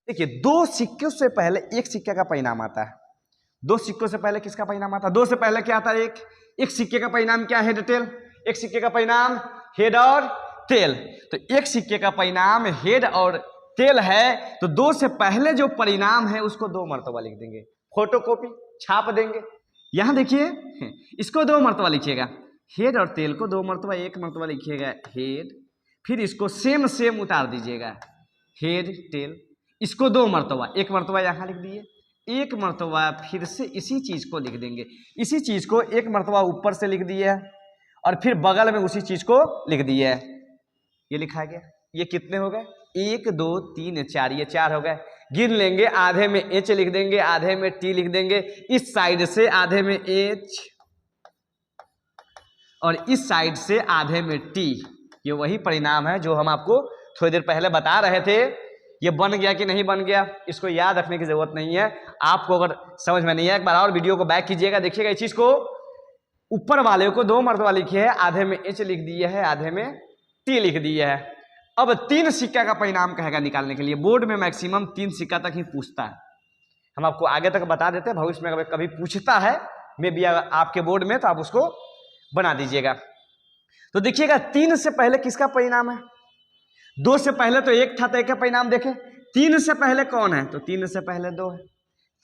देखिए, दो सिक्कों से पहले एक सिक्के का परिणाम आता है। दो सिक्कों से पहले किसका परिणाम आता है? दो से पहले क्या आता है? एक सिक्के का परिणाम क्या है? Head tail. एक सिक्के का परिणाम हेड और टेल। तो एक सिक्के का परिणाम हेड और टेल है, तो दो से पहले जो परिणाम है उसको दो मर्तबा लिख देंगे, फोटोकॉपी छाप देंगे। यहां देखिए, इसको दो मर्तबा लिखिएगा, हेड और टेल को दो मर्तबा, एक मर्तबा लिखिएगा हेड, फिर इसको सेम सेम उतार दीजिएगा, हेड टेल। इसको दो मर्तबा, एक मर्तबा यहाँ लिख दिए, एक मर्तबा फिर से इसी चीज को लिख देंगे, इसी चीज को एक मर्तबा ऊपर से लिख दिया है और फिर बगल में उसी चीज को लिख दिया है। ये लिखा गया। ये कितने हो गए? 1 2 3 4, ये 4 हो गए। गिन लेंगे, आधे में एच लिख देंगे, आधे में टी लिख देंगे, इस साइड से आधे में एच और इस साइड से आधे में टी। ये वही परिणाम है जो हम आपको थोड़ी देर पहले बता रहे थे। ये बन गया कि नहीं बन गया, इसको याद रखने की जरूरत नहीं है। आपको अगर समझ में नहीं है, एक बार और वीडियो को बैक कीजिएगा, देखिएगा। इस चीज को ऊपर वाले को दो मर्तबा लिखी है, आधे में एच लिख दिया है, आधे में टी लिख दिया है। अब 3 सिक्का का परिणाम कहेगा निकालने के लिए। बोर्ड में मैक्सिमम 3 सिक्का तक ही पूछता है, हम आपको आगे तक बता देते हैं। भविष्य में कभी पूछता है मे भी आपके बोर्ड में, तो आप उसको बना दीजिएगा। तो देखिएगा, 3 से पहले किसका परिणाम है? 2 से पहले तो 1 था, तो 1 का परिणाम देखें। 3 से पहले कौन है? तो 3 से पहले 2 है,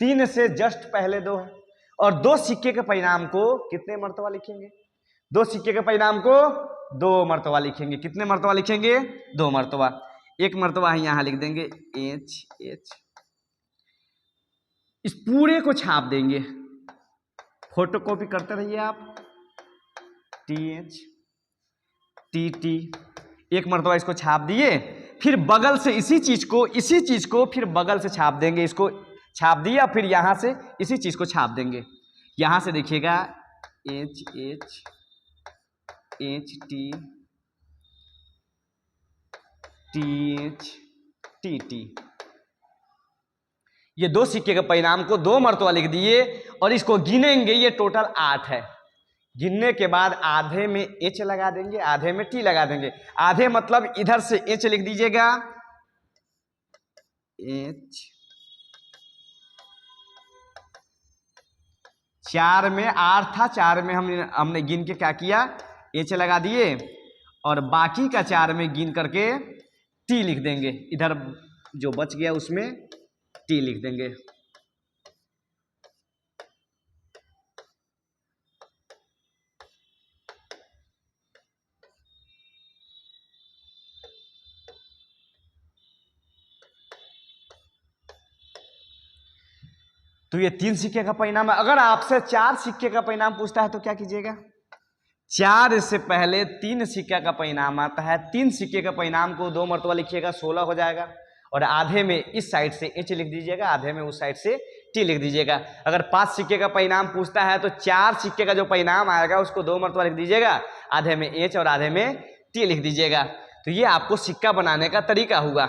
3 से जस्ट पहले 2 है। और 2 सिक्के के परिणाम को कितने मर्तबा लिखेंगे? 2 सिक्के के परिणाम को 2 मर्तबा लिखेंगे। कितने मर्तबा लिखेंगे? 2 मर्तबा। एक मर्तबा यहां लिख देंगे एच एच, इस पूरे को छाप देंगे, फोटोकॉपी करते रहिए आप, टी एच टी टी। एक मर्तबा इसको छाप दिए, फिर बगल से इसी चीज को फिर बगल से छाप देंगे, इसको छाप दिया, फिर यहां से इसी चीज को छाप देंगे। यहां से देखिएगा H H H T T H T T. ये 2 सिक्के के परिणाम को 2 मर्तबा लिख दिए और इसको गिनेंगे, ये टोटल 8 है। गिनने के बाद आधे में एच लगा देंगे, आधे में टी लगा देंगे। आधे मतलब इधर से एच लिख दीजिएगा, एच। 4 में 8 था, 4 में हमने गिन के क्या किया? एच लगा दिए, और बाकी का 4 में गिन करके टी लिख देंगे। इधर जो बच गया उसमें टी लिख देंगे। तो ये 3 सिक्के का परिणाम है। अगर आपसे 4 सिक्के का परिणाम पूछता है तो क्या कीजिएगा? 4 से पहले 3 सिक्का का परिणाम आता है, 3 सिक्के का परिणाम को 2 मर्तबा लिखिएगा, 16 हो जाएगा। और आधे में इस साइड से एच लिख दीजिएगा, आधे में उस साइड से टी लिख दीजिएगा। अगर 5 सिक्के का परिणाम पूछता है तो 4 सिक्के का जो परिणाम आएगा उसको 2 मर्तबा लिख दीजिएगा, आधे में एच और आधे में टी लिख दीजिएगा। तो ये आपको सिक्का बनाने का तरीका हुआ।